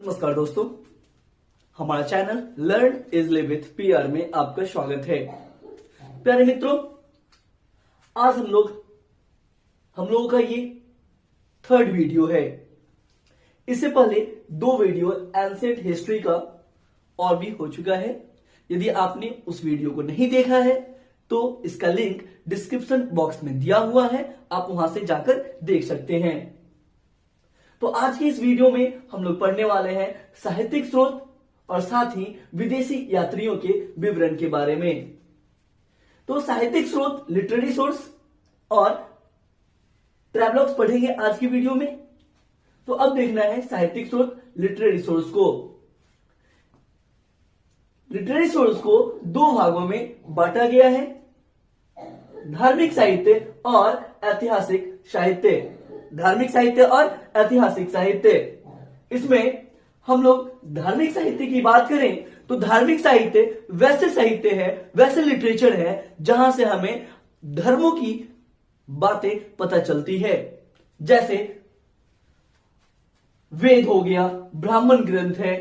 नमस्कार दोस्तों, हमारा channel learn easily with PR में आपका स्वागत है। प्यारे मित्रों, आज हम लोगों का ये थर्ड वीडियो है। इससे पहले दो वीडियो एंशिएंट हिस्ट्री का और भी हो चुका है। यदि आपने उस वीडियो को नहीं देखा है तो इसका लिंक डिस्क्रिप्शन बॉक्स में दिया हुआ है, आप वहां से जाकर देख सकते हैं। तो आज की इस वीडियो में हम लोग पढ़ने वाले हैं साहित्यिक स्रोत और साथ ही विदेशी यात्रियों के विवरण के बारे में। तो साहित्यिक स्रोत, लिटरेरी सोर्स और ट्रैवलॉग्स पढ़ेंगे आज की वीडियो में। तो अब देखना है साहित्यिक स्रोत, लिटरेरी सोर्स को। लिटरेरी सोर्स को दो भागों में बांटा गया है, धार्मिक साहित्य और ऐतिहासिक साहित्य। धार्मिक साहित्य और ऐतिहासिक साहित्य। इसमें हम लोग धार्मिक साहित्य की बात करें तो धार्मिक साहित्य वैसे साहित्य है, वैसे लिटरेचर है जहां से हमें धर्मों की बातें पता चलती है। जैसे वेद हो गया, ब्राह्मण ग्रंथ है,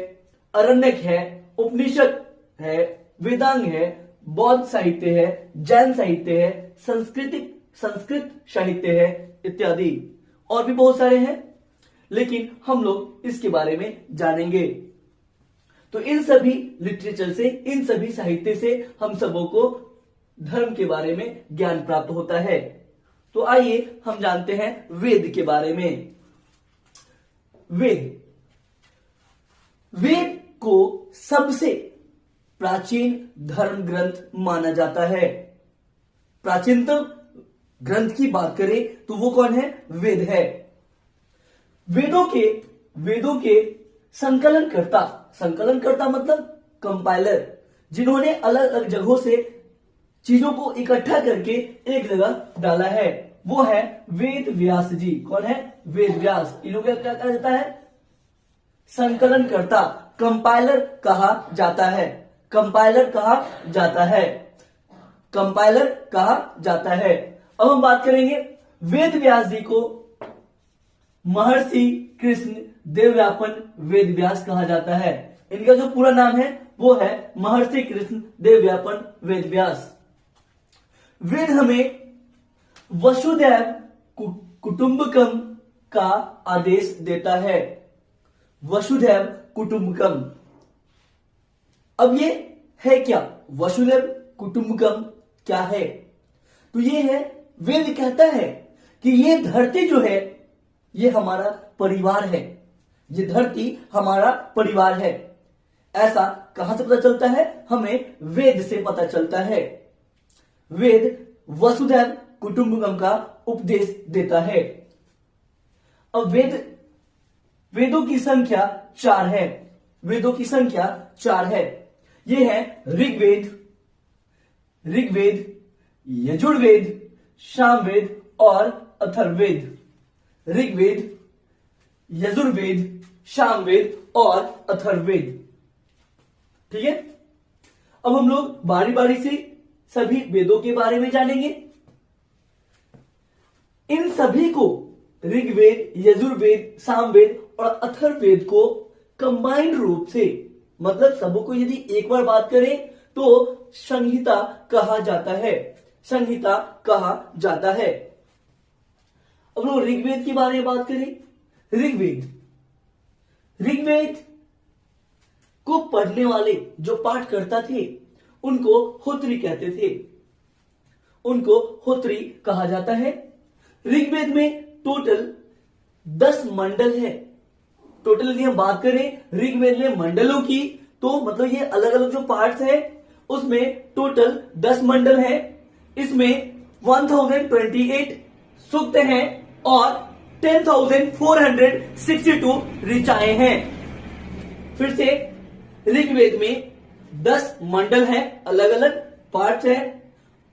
अरण्यक है, उपनिषद है, वेदांग है, बौद्ध साहित्य है, जैन साहित्य है, संस्कृत साहित्य है इत्यादि। और भी बहुत सारे हैं, लेकिन हम लोग इसके बारे में जानेंगे। तो इन सभी लिटरेचर से, इन सभी साहित्य से हम सबों को धर्म के बारे में ज्ञान प्राप्त होता है। तो आइए हम जानते हैं वेद के बारे में। वेद को सबसे प्राचीन धर्म ग्रंथ माना जाता है। प्राचीनतम ग्रंथ की बात करें तो वो कौन है? वेद है। वेदों के संकलनकर्ता मतलब कंपाइलर, जिन्होंने अलग अलग जगहों से चीजों को इकट्ठा करके एक जगह डाला है, वो है वेद व्यास जी। कौन है? वेद व्यास। इन्हों क्या कहा जाता है? संकलनकर्ता, कंपाइलर कहा जाता है। कंपाइलर कहा जाता है। कंपाइलर कहा जाता है। अब हम बात करेंगे वेद व्यास जी को महर्षि कृष्ण देवव्यापन वेद व्यास कहा जाता है। इनका जो पूरा नाम है वो है महर्षि कृष्ण देवव्यापन वेद व्यास। वेद हमें वसुधैव कुटुंबकम का आदेश देता है। वसुधैव कुटुंबकम। अब ये है क्या? वसुधैव कुटुंबकम क्या है? तो ये है, वेद कहता है कि ये धरती जो है ये हमारा परिवार है। ये धरती हमारा परिवार है। ऐसा कहां से पता चलता है? हमें वेद से पता चलता है। वेद वसुधैव कुटुंबकम का उपदेश देता है। अब वेदों की संख्या 4 है। वेदों की संख्या 4 है। ये है ऋग्वेद, यजुर्वेद, सामवेद और अथर्ववेद। ऋग्वेद, यजुर्वेद, सामवेद और अथर्ववेद। ठीक है। अब हम लोग बारी बारी से सभी वेदों के बारे में जानेंगे। इन सभी को, ऋग्वेद, यजुर्वेद, सामवेद और अथर्ववेद को कंबाइंड रूप से, मतलब सबों को यदि एक बार बात करें तो संहिता कहा जाता है। संहिता कहा जाता है। अब लोग ऋग्वेद के बारे में बात करें। ऋग्वेद को पढ़ने वाले जो पाठकर्ता थे उनको होत्री कहते थे। उनको होत्री कहा जाता है। ऋग्वेद में टोटल 10 मंडल है। टोटल यदि हम बात करें ऋग्वेद में मंडलों की, तो मतलब ये अलग अलग जो पार्ट्स है उसमें टोटल 10 मंडल है। इसमें 1028 सूक्त हैं और 10,462 ऋचाएं हैं। फिर से ऋग्वेद में 10 मंडल हैं, अलग अलग पार्ट्स हैं,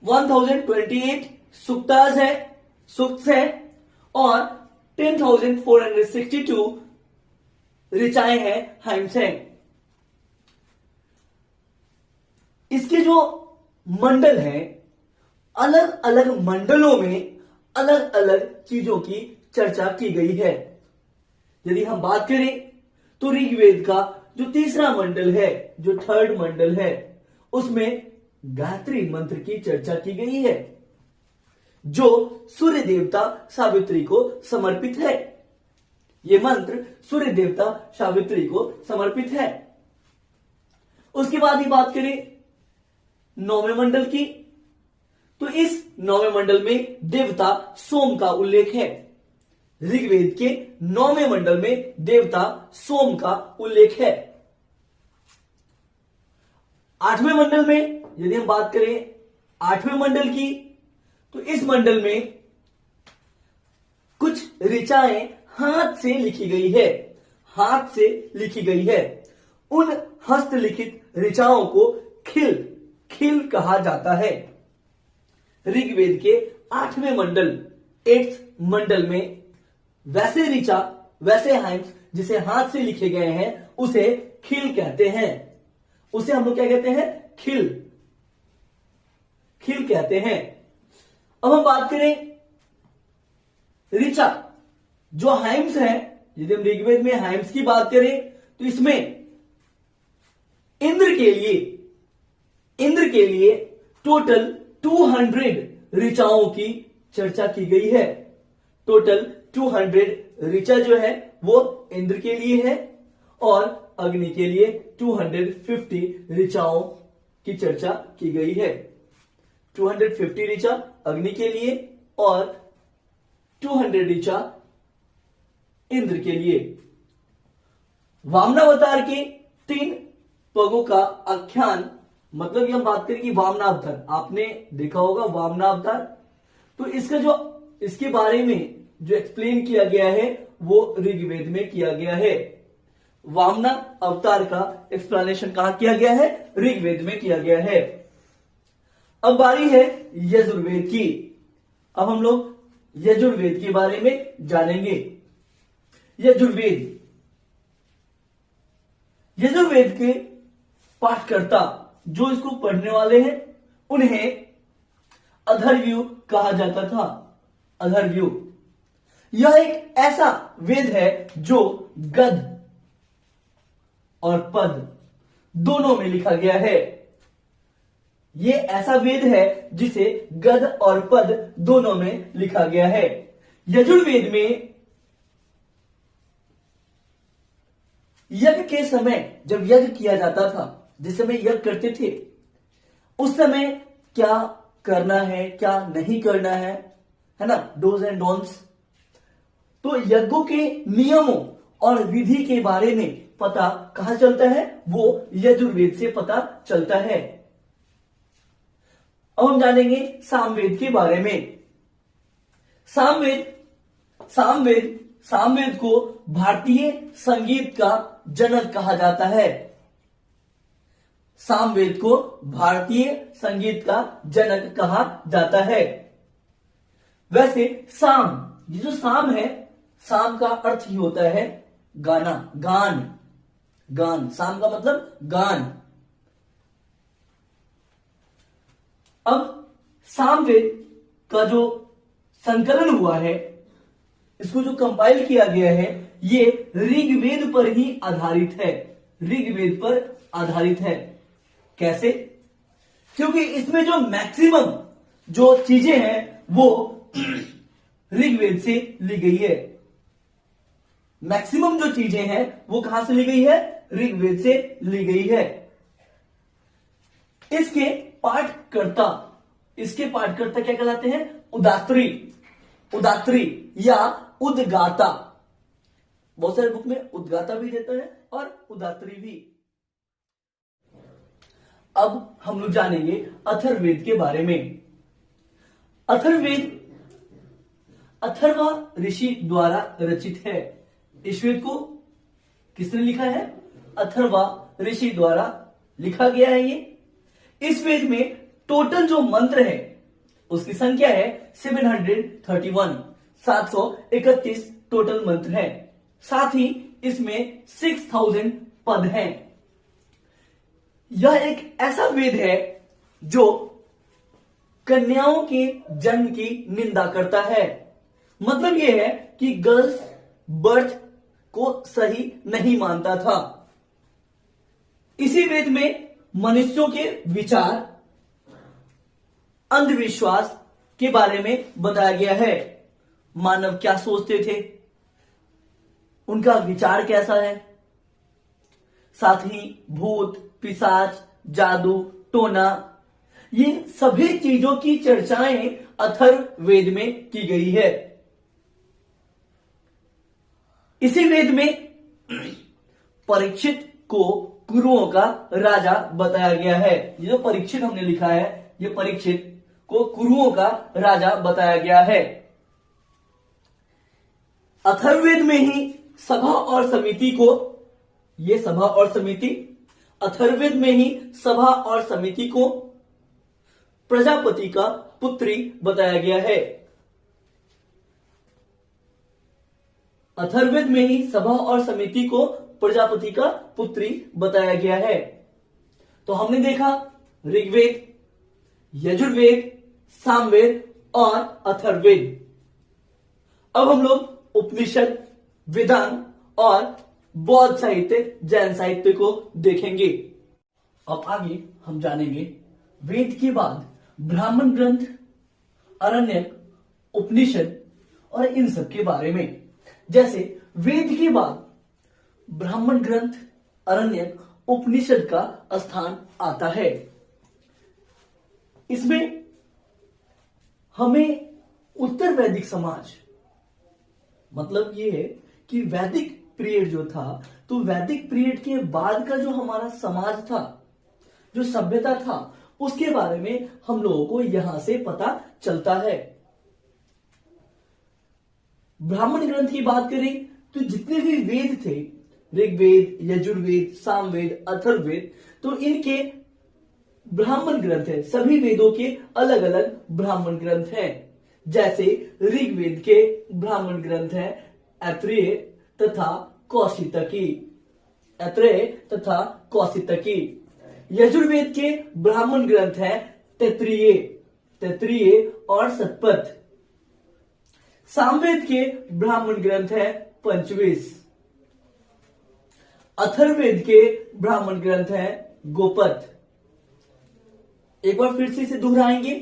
1028 सूक्तास है, सूक्त है और 10,462 ऋचाएं हैं, हाइम्स हैं। इसके जो मंडल हैं, अलग अलग मंडलों में अलग अलग चीजों की चर्चा की गई है। यदि हम बात करें तो ऋग्वेद का जो तीसरा मंडल है, जो थर्ड मंडल है, उसमें गायत्री मंत्र की चर्चा की गई है, जो सूर्य देवता सावित्री को समर्पित है। यह मंत्र सूर्य देवता सावित्री को समर्पित है। उसके बाद ही बात करें नौवें मंडल की, तो इस नौवें मंडल में देवता सोम का उल्लेख है। ऋग्वेद के नौवें मंडल में देवता सोम का उल्लेख है। आठवें मंडल में यदि हम बात करें आठवें मंडल की, तो इस मंडल में कुछ ऋचाएं हाथ से लिखी गई है, हाथ से लिखी गई है। उन हस्तलिखित ऋचाओं को खिल खिल कहा जाता है। ऋग्वेद के आठवें मंडल, 8th मंडल में वैसे ऋचा, वैसे हाइम्स जिसे हाथ से लिखे गए हैं, उसे खिल कहते हैं। उसे हम लोग क्या कहते हैं? खिल, खिल कहते हैं। अब हम बात करें ऋचा, जो हाइम्स है, यदि हम ऋग्वेद में हाइम्स की बात करें तो इसमें इंद्र के लिए टोटल 200 ऋचाओं की चर्चा की गई है। टोटल 200 ऋचा जो है वो इंद्र के लिए है, और अग्नि के लिए 250 ऋचाओं की चर्चा की गई है। 250 ऋचा अग्नि के लिए और 200 ऋचा इंद्र के लिए। वामनावतार के 3 पगों का आख्यान, मतलब ये हम बात करें कि वामनावतार, आपने देखा होगा वामनावतार, तो इसके बारे में जो एक्सप्लेन किया गया है वो ऋग्वेद में किया गया है। वामना अवतार का एक्सप्लेनेशन कहां किया गया है? ऋग्वेद में किया गया है। अब बारी है यजुर्वेद की। अब हम लोग यजुर्वेद के बारे में जानेंगे। यजुर्वेद के पाठकर्ता, जो इसको पढ़ने वाले हैं, उन्हें अथर्वयु कहा जाता था। अथर्वयु यह एक ऐसा वेद है जो गद्य और पद दोनों में लिखा गया है। यह ऐसा वेद है जिसे गद्य और पद दोनों में लिखा गया है। यजुर्वेद में यज्ञ के समय, जब यज्ञ किया जाता था, जिस समय यज्ञ करते थे, उस समय क्या करना है, क्या नहीं करना है ना, डोज एंड डोंट्स। तो यज्ञों के नियमों और विधि के बारे में पता कहां चलता है? वो यजुर्वेद से पता चलता है। अब हम जानेंगे सामवेद के बारे में। सामवेद को भारतीय संगीत का जनक कहा जाता है। सामवेद को भारतीय संगीत का जनक कहा जाता है। वैसे ये जो साम है, साम का अर्थ ही होता है गाना, गान। साम का मतलब गान। अब सामवेद का जो संकलन हुआ है, इसको जो कंपाइल किया गया है, ये ऋग्वेद पर ही आधारित है। ऋग्वेद पर आधारित है। कैसे? क्योंकि इसमें जो मैक्सिमम जो चीजें हैं वो ऋग्वेद से ली गई है। मैक्सिमम जो चीजें हैं वो कहां से ली गई है? ऋग्वेद से ली गई है। इसके पाठकर्ता क्या कहलाते हैं? उदात्री या उद्गाता। बहुत सारे बुक में उद्गाता भी देता है और उदात्री भी। अब हम लोग जानेंगे अथर्ववेद के बारे में। अथर्ववेद अथर्वा ऋषि द्वारा रचित है। इस वेद को किसने लिखा है? अथर्वा ऋषि द्वारा लिखा गया है ये। इस वेद में टोटल जो मंत्र है उसकी संख्या है 731, 731 टोटल मंत्र है। साथ ही इसमें 6000 पद हैं। यह एक ऐसा वेद है जो कन्याओं के जन्म की निंदा करता है। मतलब यह है कि गर्ल्स बर्थ को सही नहीं मानता था। इसी वेद में मनुष्यों के विचार, अंधविश्वास के बारे में बताया गया है। मानव क्या सोचते थे, उनका विचार कैसा है, साथ ही भूत, पिशाच, जादू, टोना, ये सभी चीजों की चर्चाएं अथर्ववेद में की गई है। इसी वेद में परीक्षित को कुरुओं का राजा बताया गया है। ये जो परीक्षित हमने लिखा है, ये परीक्षित को कुरुओं का राजा बताया गया है। अथर्ववेद में ही सभा और समिति को, ये सभा और समिति, अथर्ववेद में ही सभा और समिति को प्रजापति का पुत्री बताया गया है। अथर्ववेद में ही सभा और समिति को प्रजापति का पुत्री बताया गया है। तो हमने देखा ऋग्वेद, यजुर्वेद, सामवेद और अथर्ववेद। अब हम लोग उपनिषद, वेदांत और बौद्ध साहित्य, जैन साहित्य को देखेंगे। अब आगे हम जानेंगे वेद के बाद ब्राह्मण ग्रंथ, अरण्यक, उपनिषद और इन सब के बारे में। जैसे वेद के बाद ब्राह्मण ग्रंथ, अरण्यक, उपनिषद का स्थान आता है। इसमें हमें उत्तर वैदिक समाज, मतलब ये है कि वैदिक पीरियड जो था, तो वैदिक पीरियड के बाद का जो हमारा समाज था, जो सभ्यता था, उसके बारे में हम लोगों को यहां से पता चलता है। ब्राह्मण ग्रंथ की बात करें तो जितने भी वेद थे, ऋग्वेद, यजुर्वेद, सामवेद, अथर्ववेद, तो इनके ब्राह्मण ग्रंथ है। सभी वेदों के अलग अलग ब्राह्मण ग्रंथ हैं। जैसे ऋग्वेद के ब्राह्मण ग्रंथ है ऐत्रेय तथा कौशितकी, ऐत्रेय तथा कौशितकी। यजुर्वेद के ब्राह्मण ग्रंथ है तैत्तिरीय, तैत्तिरीय और शतपथ। सामवेद के ब्राह्मण ग्रंथ है पंचविश। अथर्ववेद के ब्राह्मण ग्रंथ है गोपथ। एक बार फिर से इसे दोहराएंगे।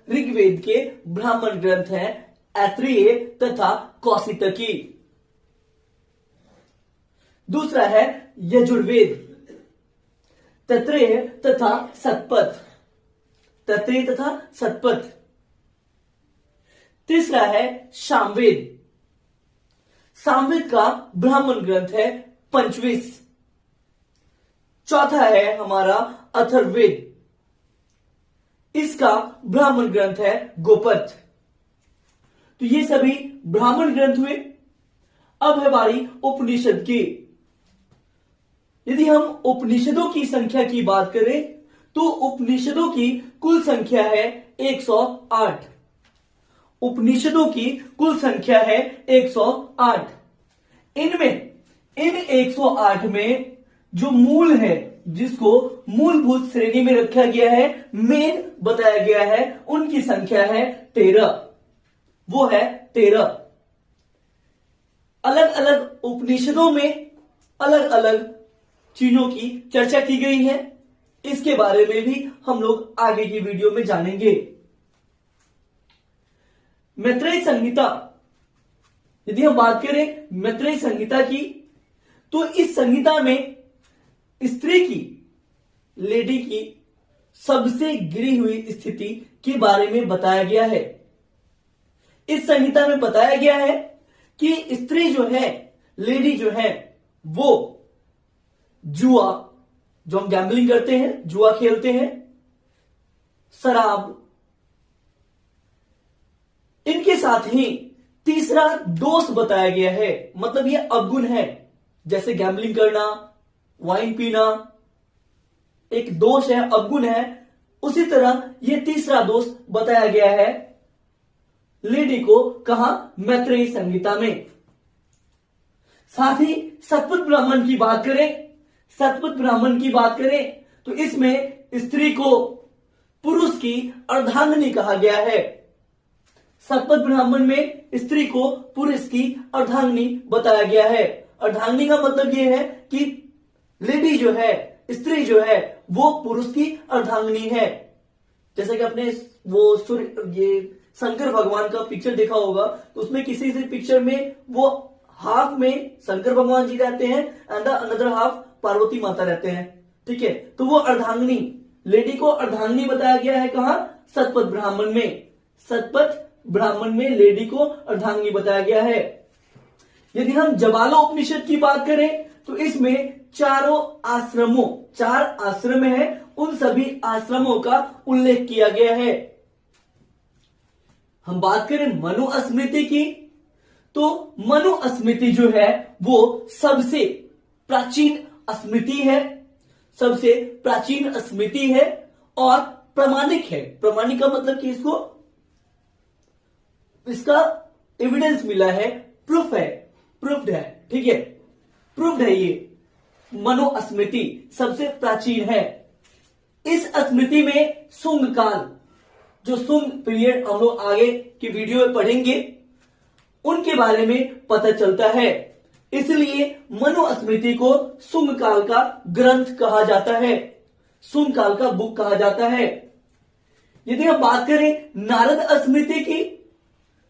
ऋग्वेद के ब्राह्मण ग्रंथ है ऐत्रेय तथा कौशितकी। दूसरा है यजुर्वेद, तैत्तिरीय तथा शतपथ, तैत्तिरीय तथा शतपथ। तीसरा है सामवेद। सामवेद का ब्राह्मण ग्रंथ है पंचविश। चौथा है हमारा अथर्ववेद, इसका ब्राह्मण ग्रंथ है गोपथ। तो ये सभी ब्राह्मण ग्रंथ हुए। अब है बारी उपनिषद की। यदि हम उपनिषदों की संख्या की बात करें तो उपनिषदों की कुल संख्या है 108। उपनिषदों की कुल संख्या है 108। इन 108 में जो मूल है, जिसको मूलभूत श्रेणी में रखा गया है, मेन बताया गया है, उनकी संख्या है 13। वो है 13। अलग अलग उपनिषदों में अलग अलग चीजों की चर्चा की गई है। इसके बारे में भी हम लोग आगे की वीडियो में जानेंगे। मैत्रेय संहिता, यदि हम बात करें मैत्रेय संहिता की, तो इस संहिता में स्त्री की, लेडी की सबसे गिरी हुई स्थिति के बारे में बताया गया है। इस संहिता में बताया गया है कि स्त्री जो है, लेडी जो है, वो जुआ, जो हम गैम्बलिंग करते हैं, जुआ खेलते हैं, शराब, इनके साथ ही तीसरा दोष बताया गया है। मतलब ये अवगुण है। जैसे गैम्बलिंग करना, वाइन पीना एक दोष है, अवगुण है। उसी तरह ये तीसरा दोष बताया गया है लेडी को। कहा? मैत्रेय संहिता में। साथ ही शतपथ ब्राह्मण की बात करें, शतपथ ब्राह्मण की बात करें तो इसमें स्त्री को पुरुष की अर्धांगिनी कहा गया है। शतपथ ब्राह्मण में स्त्री को पुरुष की अर्धांगिनी बताया गया है। अर्धांगिनी का मतलब ये है कि लेडी जो है, स्त्री जो है, वो पुरुष की अर्धांगिनी है। जैसे कि आपने वो सूर्य, ये शंकर भगवान का पिक्चर देखा होगा, तो उसमें किसी से पिक्चर में वो हाफ में शंकर भगवान जी रहते हैं एंड अनदर हाफ पार्वती माता रहते हैं। ठीक है, तो वो अर्धांगिनी, लेडी को अर्धांगिनी बताया गया है। कहा? शतपथ ब्राह्मण में। शतपथ ब्राह्मण में लेडी को अर्धांगिनी बताया गया है। यदि हम जबालोपनिषद की बात करें तो इसमें चारों आश्रमों, 4 आश्रम है, उन सभी आश्रमों का उल्लेख किया गया है। हम बात करें मनु स्मृति की, तो मनु स्मृति जो है वो सबसे प्राचीन स्मृति है, सबसे प्राचीन स्मृति है और प्रामाणिक है। प्रामाणिक का मतलब कि इसका एविडेंस मिला है, प्रूफ है, प्रूफ्ड है। ठीक है, प्रूफ्ड है। ये मनु स्मृति सबसे प्राचीन है। इस स्मृति में शुंग काल, जो शुंग पीरियड हम लोग आगे की वीडियो में पढ़ेंगे, उनके बारे में पता चलता है। इसलिए मनु स्मृति को शुंग काल का ग्रंथ कहा जाता है, शुंग काल का बुक कहा जाता है। यदि हम बात करें नारद स्मृति की,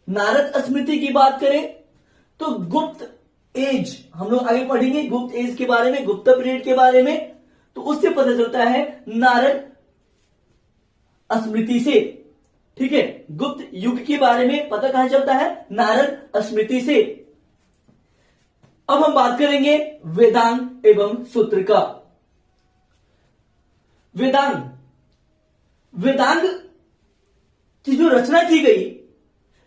नारद स्मृति की बात करें तो गुप्त एज, हम लोग आगे पढ़ेंगे गुप्त एज के बारे में, गुप्त पीरियड के बारे में, तो उससे पता चलता है नारद स्मृति से। ठीक है, गुप्त युग के बारे में पता कहां चलता है? नारद स्मृति से। अब हम बात करेंगे वेदांग एवं सूत्र का। वेदांग, वेदांग की जो रचना की गई,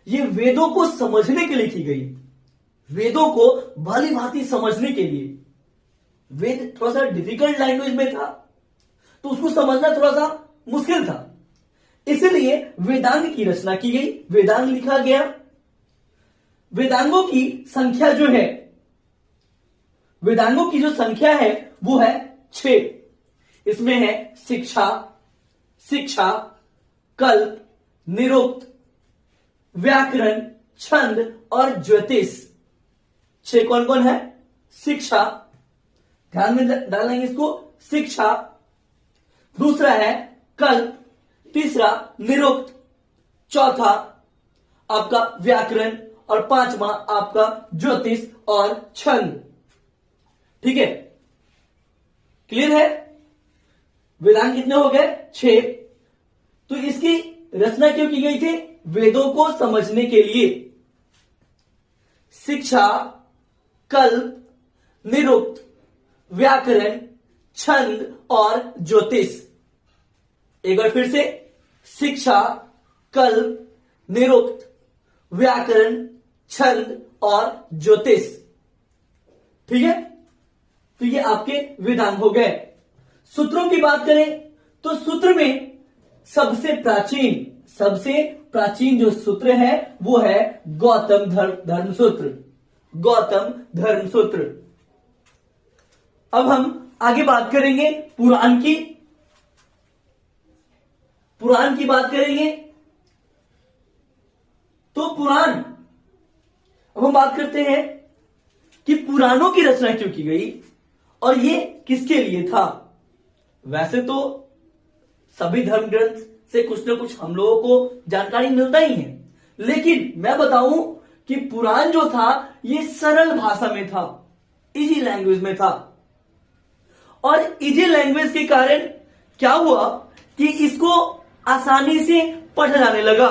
ये वेदों को समझने के लिए की गई, वेदों को भली भांति समझने के लिए। वेद थोड़ा सा डिफिकल्ट लैंग्वेज में था, तो उसको समझना थोड़ा सा मुश्किल था, इसलिए वेदांग की रचना की गई, वेदांग लिखा गया। वेदांगों की संख्या जो है, वेदांगों की जो संख्या है वो है 6। इसमें है शिक्षा, शिक्षा, कल्प, निरुक्त, व्याकरण, छंद और ज्योतिष। 6 कौन कौन है? शिक्षा, ध्यान में डालेंगे इसको, शिक्षा, दूसरा है कल्प, तीसरा निरुक्त, चौथा आपका व्याकरण और पांचवा आपका ज्योतिष और छंद। ठीक है, क्लियर है? वेदांग कितने हो गए? 6। तो इसकी रचना क्यों की गई थी? वेदों को समझने के लिए। शिक्षा, कल्प, निरुक्त, व्याकरण, छंद और ज्योतिष। एक बार फिर से, शिक्षा, कल्प, निरुक्त, व्याकरण, छंद और ज्योतिष। ठीक है, तो ये आपके वेदांग हो गए। सूत्रों की बात करें तो सूत्र में सबसे प्राचीन जो सूत्र है वो है गौतम धर्म सूत्र, गौतम धर्म सूत्र। अब हम आगे बात करेंगे पुराण की, पुराण की बात करेंगे तो पुराण, अब हम बात करते हैं कि पुराणों की रचना क्यों की गई और ये किसके लिए था। वैसे तो सभी धर्म ग्रंथ से कुछ ना कुछ हम लोगों को जानकारी मिलता ही है, लेकिन मैं बताऊं कि पुराण जो था ये सरल भाषा में था, इजी लैंग्वेज में था। और इजी लैंग्वेज के कारण क्या हुआ कि इसको आसानी से पढ़ा जाने लगा।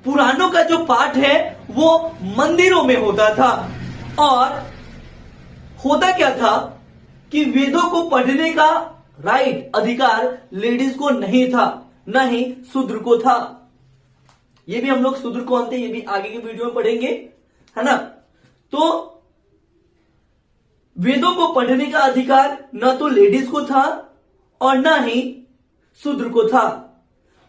पुराणों का जो पाठ है वो मंदिरों में होता था, और होता क्या था कि वेदों को पढ़ने का राइट, अधिकार लेडीज को नहीं था, न ही शूद्र को था। ये भी हम लोग शूद्र कौन थे ये भी आगे की वीडियो में पढ़ेंगे, है ना। तो वेदों को पढ़ने का अधिकार न तो लेडीज को था और न ही शूद्र को था।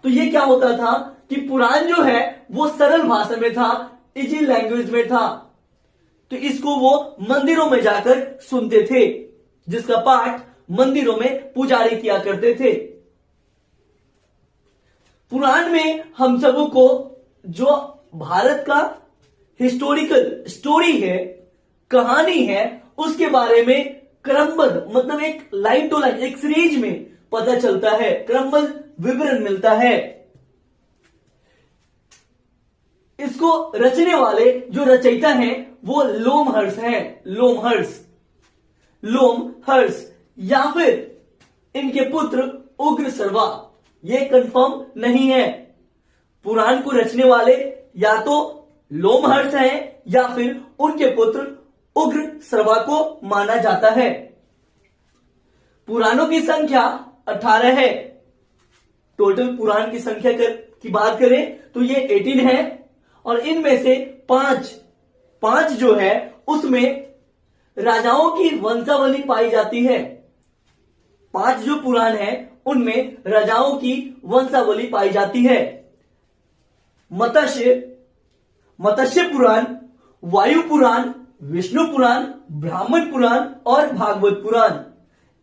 तो ये क्या होता था कि पुराण जो है वो सरल भाषा में था, इजी लैंग्वेज में था, तो इसको वो मंदिरों में जाकर सुनते थे, जिसका पाठ मंदिरों में पुजारी किया करते थे। पुराण में हम सबको जो भारत का हिस्टोरिकल स्टोरी है, कहानी है, उसके बारे में क्रमबद्ध मतलब एक लाइन टू लाइन एक सीरीज में पता चलता है, क्रमबद्ध विवरण मिलता है। इसको रचने वाले जो रचयिता हैं वो लोमहर्ष हैं, लोमहर्ष या फिर इनके पुत्र उग्रसर्वा, ये कंफर्म नहीं है। पुराण को रचने वाले या तो लोमहर्ष हैं या फिर उनके पुत्र उग्रसर्वा को माना जाता है। पुराणों की संख्या 18 है। टोटल पुराण की संख्या की बात करें तो ये 18 है और इनमें से पांच जो है उसमें राजाओं की वंशावली पाई जाती है। 5 जो पुराण है उनमें राजाओं की वंशावली पाई जाती है। मत्स्य पुराण, वायु पुराण, विष्णु पुराण, ब्राह्मण पुराण और भागवत पुराण,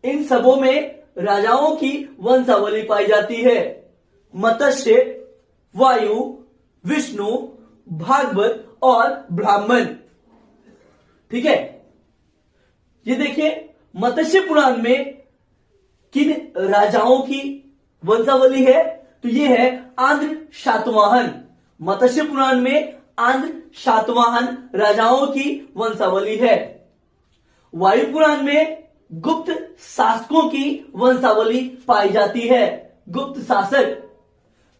इन सबों में राजाओं की वंशावली पाई जाती है। मत्स्य, वायु, विष्णु, भागवत और ब्राह्मण। ठीक है, ये देखिए मत्स्य पुराण में किन राजाओं की वंशावली है तो ये है आंध्र शातवाहन। मत्स्य पुराण में आंध्र शातवाहन राजाओं की वंशावली है। वायु पुराण में गुप्त शासकों की वंशावली पाई जाती है, गुप्त शासक।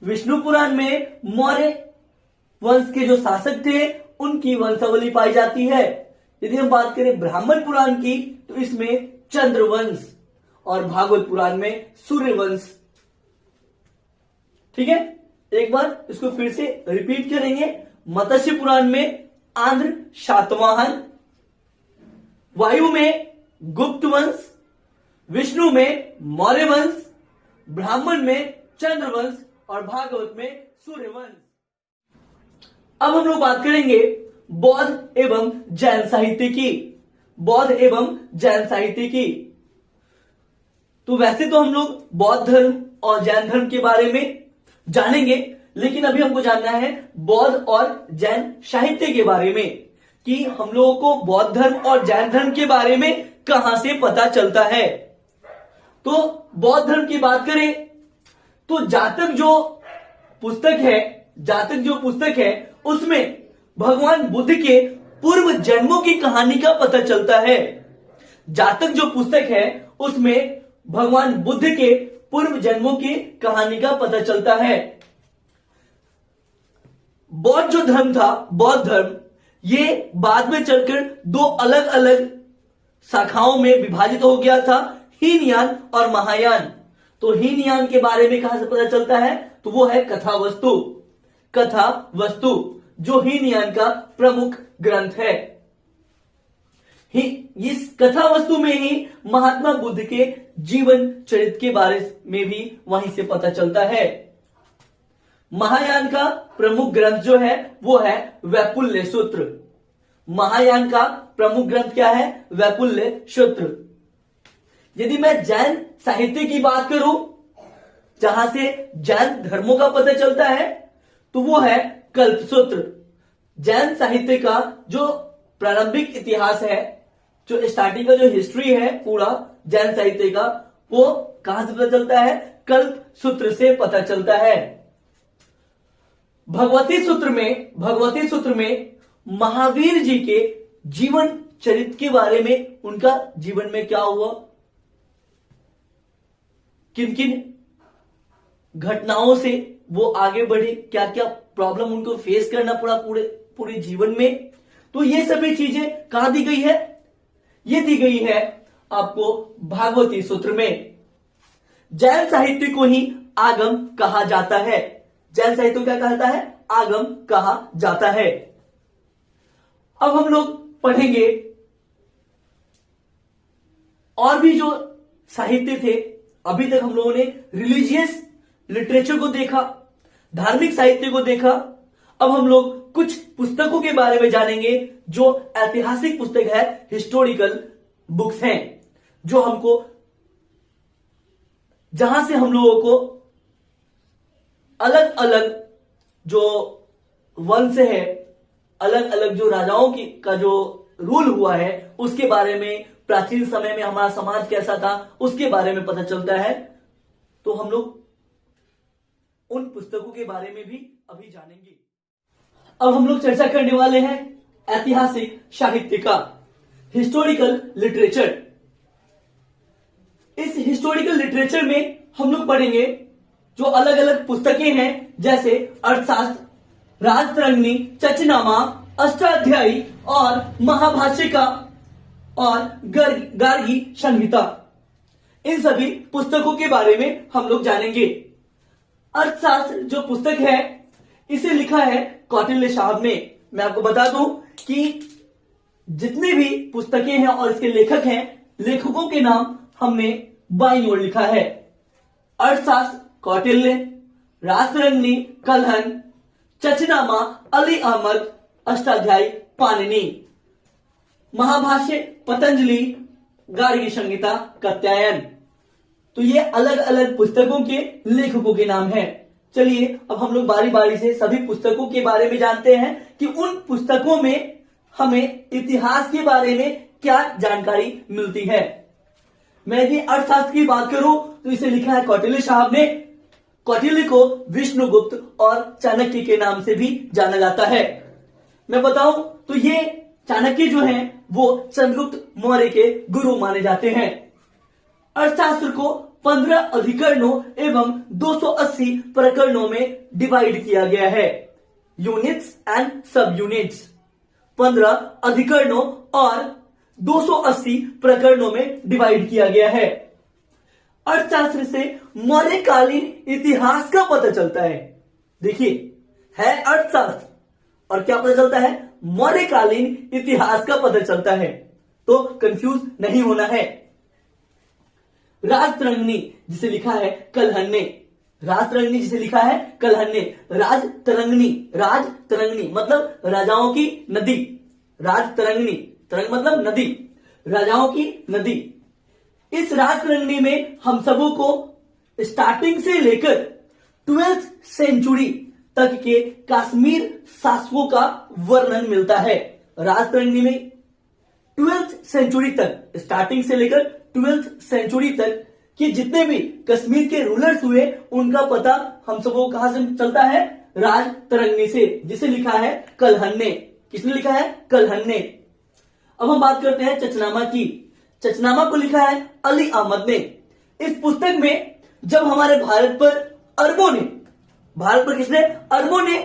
विष्णु पुराण में मौर्य वंश के जो शासक थे उनकी वंशावली पाई जाती है। यदि हम बात करें ब्राह्मण पुराण की तो इसमें चंद्रवंश और भागवत पुराण में सूर्यवंश। ठीक है, एक बार इसको फिर से रिपीट करेंगे। मत्स्य पुराण में आंध्र शातवाहन, वायु में गुप्त वंश, विष्णु में मौर्य वंश, ब्राह्मण में चंद्रवंश और भागवत में सूर्यवंश। अब हम लोग बात करेंगे बौद्ध एवं जैन साहित्य की। बौद्ध एवं जैन साहित्य की तो वैसे तो हम लोग बौद्ध धर्म और जैन धर्म के बारे में जानेंगे, लेकिन अभी हमको जानना है बौद्ध और जैन साहित्य के बारे में कि हम लोगों को बौद्ध धर्म और जैन धर्म के बारे में कहां से पता चलता है। तो बौद्ध धर्म की बात करें तो जातक जो पुस्तक है उसमें भगवान बुद्ध के पूर्व जन्मों की कहानी का पता चलता है। जातक जो पुस्तक है उसमें भगवान बुद्ध के पूर्व जन्मों की कहानी का पता चलता है। बौद्ध जो धर्म था, बौद्ध धर्म, ये बाद में चलकर 2 अलग अलग शाखाओं में विभाजित हो गया था, हीनयान और महायान। तो हीनयान के बारे में कहां से पता चलता है तो वो है कथा वस्तु जो हीनयान का प्रमुख ग्रंथ है। इस कथा वस्तु में ही महात्मा बुद्ध के जीवन चरित्र के बारे में भी वहीं से पता चलता है। महायान का प्रमुख ग्रंथ जो है वो है वैपुल्य सूत्र। महायान का प्रमुख ग्रंथ क्या है? वैपुल्य सूत्र। यदि मैं जैन साहित्य की बात करूं जहां से जैन धर्मों का पता चलता है तो वो है कल्पसूत्र। जैन साहित्य का जो प्रारंभिक इतिहास है, जो स्टार्टिंग का जो हिस्ट्री है पूरा जैन साहित्य का, वो कहां से पता चलता है? कल्प सूत्र से पता चलता है। भगवती सूत्र में महावीर जी के जीवन चरित्र के बारे में, उनका जीवन में क्या हुआ, किन किन घटनाओं से वो आगे बढ़े, क्या क्या प्रॉब्लम उनको फेस करना पड़ा पूरे जीवन में, तो ये सभी चीजें कहां दी गई है? ये दी गई है आपको भागवती सूत्र में। जैन साहित्य को ही आगम कहा जाता है। जैन साहित्य को क्या कहता है? आगम कहा जाता है। अब हम लोग पढ़ेंगे और भी जो साहित्य थे। अभी तक हम लोगों ने रिलीजियस लिटरेचर को देखा, धार्मिक साहित्य को देखा। अब हम लोग कुछ पुस्तकों के बारे में जानेंगे जो ऐतिहासिक पुस्तक है, हिस्टोरिकल बुक्स हैं, जो हमको, जहां से हम लोगों को अलग अलग जो वंश है, अलग अलग जो राजाओं की का जो रूल हुआ है उसके बारे में, प्राचीन समय में हमारा समाज कैसा था उसके बारे में पता चलता है। तो हम लोग उन पुस्तकों के बारे में भी अभी जानेंगे। अब हम लोग चर्चा करने वाले हैं ऐतिहासिक साहित्य का, हिस्टोरिकल लिटरेचर। इस हिस्टोरिकल लिटरेचर में हम लोग पढ़ेंगे जो अलग अलग पुस्तकें हैं, जैसे अर्थशास्त्र, राजतरंगिणी, चचनामा, अष्टाध्यायी और महाभाष्यिका और गार्गी संहिता। इन सभी पुस्तकों के बारे में हम लोग जानेंगे। अर्थशास्त्र जो पुस्तक है इसे लिखा है कौटिल्य साहब ने। मैं आपको बता दूं कि जितने भी पुस्तकें हैं और इसके लेखक हैं, लेखकों के नाम हमने बाईं ओर लिखा है। अर्थशास्त्र कौटिल्य, राजतरंगिणी कलहन, चचनामा अली अहमद, अष्टाध्यायी पाणिनि, महाभाष्य पतंजलि, गार्गी संहिता कात्यायन। तो ये अलग अलग पुस्तकों के लेखकों के नाम हैं। चलिए अब हम लोग बारी बारी से सभी पुस्तकों के बारे में जानते हैं कि उन पुस्तकों में हमें इतिहास के बारे में क्या जानकारी मिलती है। मैं यदि अर्थशास्त्र की बात करूं तो इसे लिखा है कौटिल्य साहब ने। कौटिल्य को विष्णुगुप्त और चाणक्य के नाम से भी जाना जाता है। मैं बताऊं तो ये चाणक्य जो हैं वो चंद्रगुप्त मौर्य के गुरु माने जाते हैं। अर्थशास्त्र को 15 अधिकरणों एवं 280 प्रकरणों में डिवाइड किया गया है। यूनिट्स एंड सब यूनिट्स, 15 अधिकरणों और 280 प्रकरणों में डिवाइड किया गया है। अर्थशास्त्र से मौर्यकालीन इतिहास का पता चलता है। देखिए, है अर्थशास्त्र और क्या पता चलता है? मौर्यकालीन इतिहास का पता चलता है। तो कंफ्यूज नहीं होना है। राजतरंगिणी जिसे लिखा है कलहन ने, राजतरंगिणी जिसे लिखा है कलहन ने, राजतरंगिणी, राजतरंगिणी मतलब राजाओं की नदी, राजतरंगिणी, तरंग मतलब नदी, राजाओं की नदी। इस राजतरंगिणी में हम सबों को स्टार्टिंग से लेकर 12th सेंचुरी तक के कश्मीर शासकों का वर्णन मिलता है। राजतरंगिणी में 12th सेंचुरी तक, स्टार्टिंग से लेकर 12th सेंचुरी तक के जितने भी कश्मीर के रूलर्स हुए उनका पता हम सबको कहां से चलता है? राजतरंगिणी से, जिसे लिखा है कलहन ने। किसने लिखा है? कलहन ने। अब हम बात करते हैं चचनामा की। चचनामा को लिखा है अली अहमद ने। इस पुस्तक में जब हमारे भारत पर अरबों ने, भारत पर किसने? अरबों ने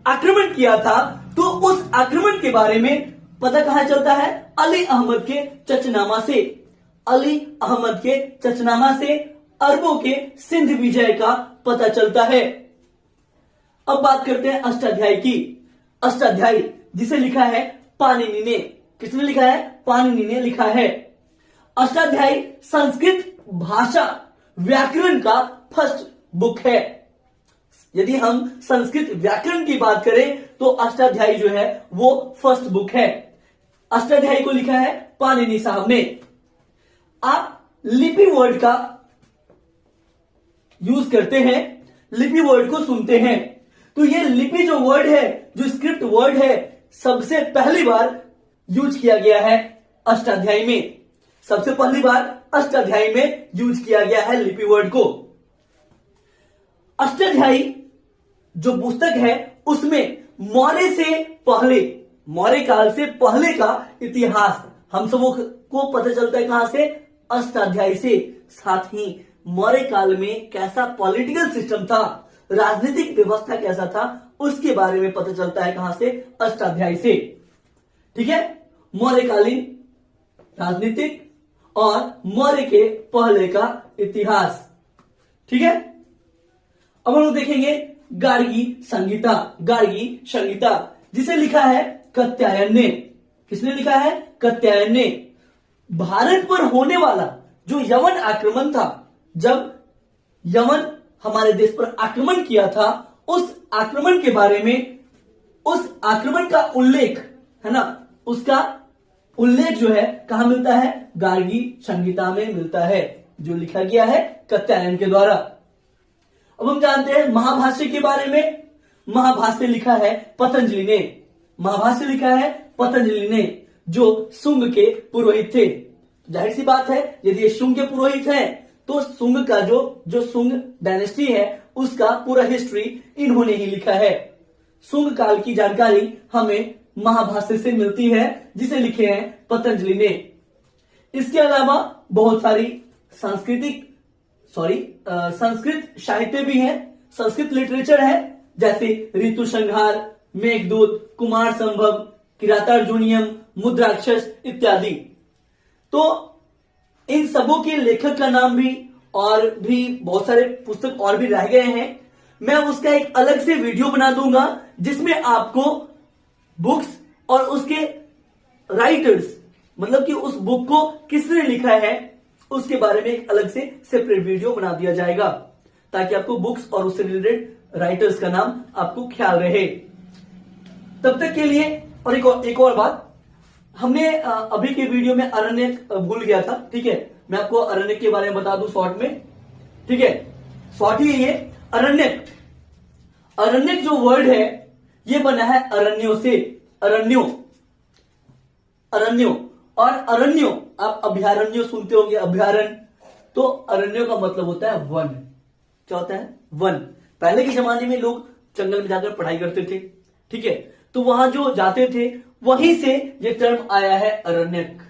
आक्रमण किया था, तो उस आक्रमण के बारे में पता कहां चलता है? अली अहमद के चचनामा से। अली अहमद के चचनामा से अरबों के सिंध विजय का पता चलता है। अब बात करते हैं अष्टाध्यायी की। अष्टाध्यायी जिसे लिखा है पाणिनि ने। किसने लिखा है? पाणिनि ने लिखा है। अष्टाध्यायी संस्कृत भाषा व्याकरण का फर्स्ट बुक है। यदि हम संस्कृत व्याकरण की बात करें तो अष्टाध्यायी जो है वो फर्स्ट बुक है। अष्टाध्यायी को लिखा है पाणिनि साहब ने। आप लिपि वर्ड का यूज करते हैं, लिपि वर्ड को सुनते हैं, तो ये लिपि जो वर्ड है, जो स्क्रिप्ट वर्ड है, सबसे पहली बार यूज किया गया है अष्टाध्यायी में। सबसे पहली बार अष्टाध्यायी में यूज किया गया है लिपि वर्ड को। अष्टाध्यायी जो पुस्तक है उसमें मौर्य से पहले, मौर्य काल से पहले का इतिहास हम सबों को पता चलता है। कहां से? अष्टाध्यायी से। साथ ही मौर्य काल में कैसा पॉलिटिकल सिस्टम था, राजनीतिक व्यवस्था कैसा था, उसके बारे में पता चलता है। कहां से? अष्टाध्यायी से। ठीक है, मौर्यकालीन राजनीतिक और मौर्य के पहले का इतिहास। ठीक है, अब हम लोग देखेंगे गार्गी संहिता। गार्गी संहिता जिसे लिखा है कात्यायन ने। किसने लिखा है? कात्यायन ने। भारत पर होने वाला जो यवन आक्रमण था, जब यवन हमारे देश पर आक्रमण किया था, उस आक्रमण के बारे में, उस आक्रमण का उल्लेख है ना, उसका उल्लेख जो है कहां मिलता है? गार्गी संहिता में मिलता है, जो लिखा गया है कात्यायन के द्वारा। अब हम जानते हैं महाभाष्य के बारे में। महाभाष्य लिखा है पतंजलि ने। महाभाष्य लिखा है पतंजलि ने, जो शुंग के पुरोहित थे। जाहिर सी बात है, यदि ये शुंग के पुरोहित है तो शुंग का जो शुंग डायनेस्टी है उसका पूरा हिस्ट्री इन्होंने ही लिखा है। शुंग काल की जानकारी हमें महाभाष्य से मिलती है, जिसे लिखे हैं पतंजलि ने। इसके अलावा बहुत सारी संस्कृत साहित्य भी है, संस्कृत लिटरेचर है, जैसे ऋतु संहार, मेघदूत, कुमार संभव, किरातार्जुनीयम, मुद्राक्षस इत्यादि। तो इन सबों के लेखक का नाम भी और भी बहुत सारे पुस्तक और भी रह गए हैं। मैं उसका एक अलग से वीडियो बना दूंगा, जिसमें आपको बुक्स और उसके राइटर्स, मतलब कि उस बुक को किसने लिखा है उसके बारे में एक अलग से सेपरेट वीडियो बना दिया जाएगा, ताकि आपको बुक्स और उससे रिलेटेड राइटर्स का नाम आपको ख्याल रहे। तब तक के लिए और एक और बात, हमने अभी के वीडियो में अरण्यक भूल गया था, ठीक है। मैं आपको अरण्यक के बारे में बता दूं शॉर्ट में, ठीक है। शॉर्ट ही ये अरण्यक। अरण्यक जो वर्ड है ये बना है अरण्यों से, अरण्यों और अरण्यों, आप अभ्यारण्यों सुनते होंगे, अभ्यारण्य, तो अरण्यों का मतलब होता है वन। क्या होता है? वन। पहले के जमाने में लोग जंगल में जाकर पढ़ाई करते थे, ठीक है, तो वहां जो जाते थे वहीं से ये टर्म आया है अरण्यक,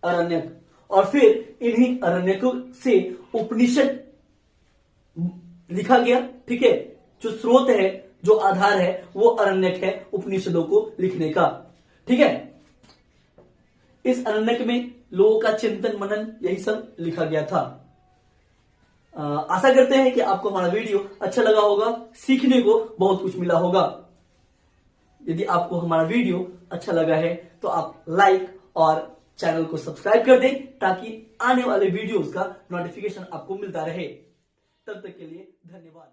अरण्यक। और फिर इन्हीं अरण्यकों से उपनिषद लिखा गया, ठीक है। जो स्रोत है, जो आधार है, वो अरण्यक है उपनिषदों को लिखने का, ठीक है। इस अरण्यक में लोगों का चिंतन मनन यही सब लिखा गया था। आशा करते हैं कि आपको हमारा वीडियो अच्छा लगा होगा, सीखने को बहुत कुछ मिला होगा। यदि आपको हमारा वीडियो अच्छा लगा है तो आप लाइक और चैनल को सब्सक्राइब कर दें, ताकि आने वाले वीडियोस का नोटिफिकेशन आपको मिलता रहे। तब तक के लिए धन्यवाद।